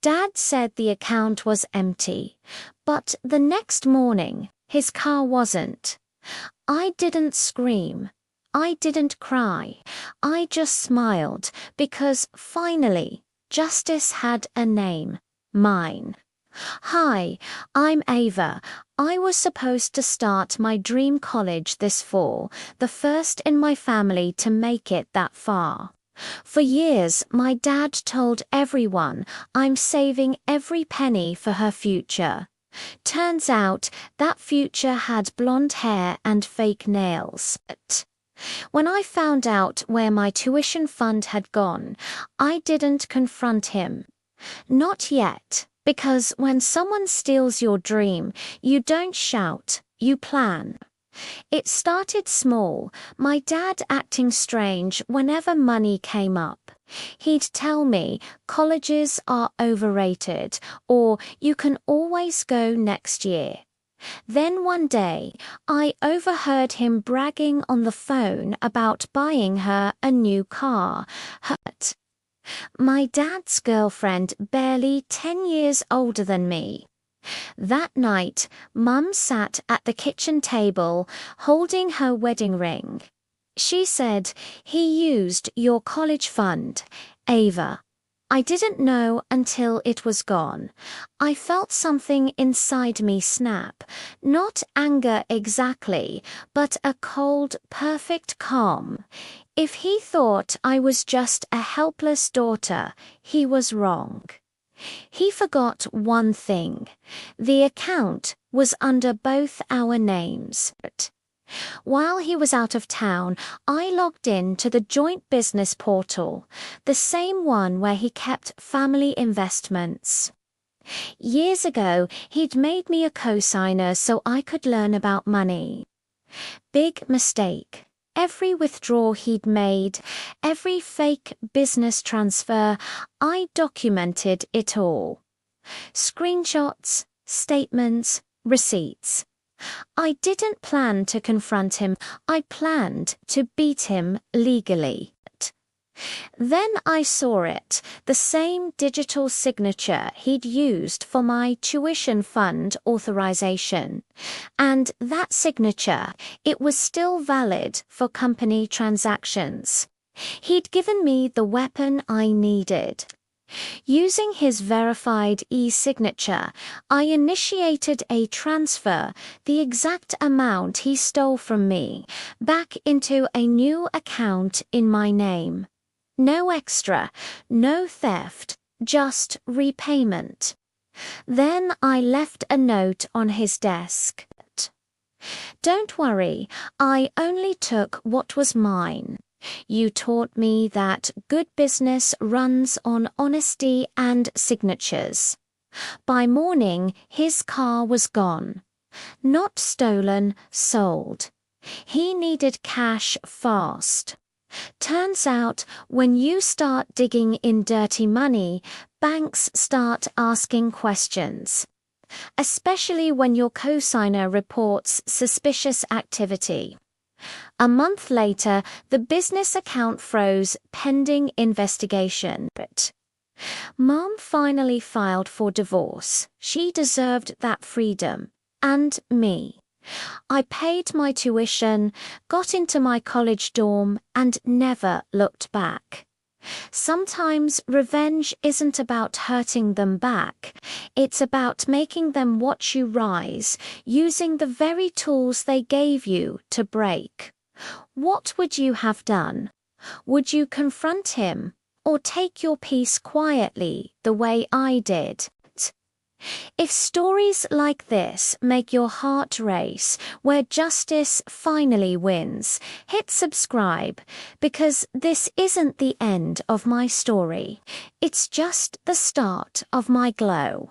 Dad said the account was empty, but the next morning, his car wasn't. I didn't scream. I didn't cry. I just smiled because finally, justice had a name. Mine. Hi, I'm Ava. I was supposed to start my dream college this fall, the first in my family to make it that far. For years, my dad told everyone I'm saving every penny for her future. Turns out that future had blonde hair and fake nails. When I found out where my tuition fund had gone, I didn't confront him. Not yet, because when someone steals your dream, you don't shout, you plan. It started small, my dad acting strange whenever money came up. He'd tell me colleges are overrated, or you can always go next year. Then one day, I overheard him bragging on the phone about buying her a new car. My dad's girlfriend, barely 10 years older than me. That night, Mum sat at the kitchen table, holding her wedding ring. She said, "He used your college fund, Ava." I didn't know until it was gone. I felt something inside me snap. Not anger exactly, but a cold, perfect calm. If he thought I was just a helpless daughter, he was wrong. He forgot one thing. The account was under both our names. While he was out of town, I logged in to the joint business portal, the same one where he kept family investments. Years ago, he'd made me a co-signer so I could learn about money. Big mistake. Every withdrawal he'd made, every fake business transfer, I documented it all. Screenshots, statements, receipts. I didn't plan to confront him, I planned to beat him legally. Then I saw it, the same digital signature he'd used for my tuition fund authorization. And that signature, it was still valid for company transactions. He'd given me the weapon I needed. Using his verified e-signature, I initiated a transfer, the exact amount he stole from me, back into a new account in my name. No extra, no theft, just repayment. Then I left a note on his desk. "Don't worry, I only took what was mine. You taught me that good business runs on honesty and signatures." By morning, his car was gone. Not stolen, sold. He needed cash fast. Turns out, when you start digging in dirty money, banks start asking questions. Especially when your cosigner reports suspicious activity. A month later, the business account froze pending investigation. Mom finally filed for divorce. She deserved that freedom. And me. I paid my tuition, got into my college dorm, and never looked back. Sometimes revenge isn't about hurting them back. It's about making them watch you rise, using the very tools they gave you to break. What would you have done? Would you confront him, or take your peace quietly the way I did? If stories like this make your heart race, where justice finally wins, hit subscribe, because this isn't the end of my story. It's just the start of my glow.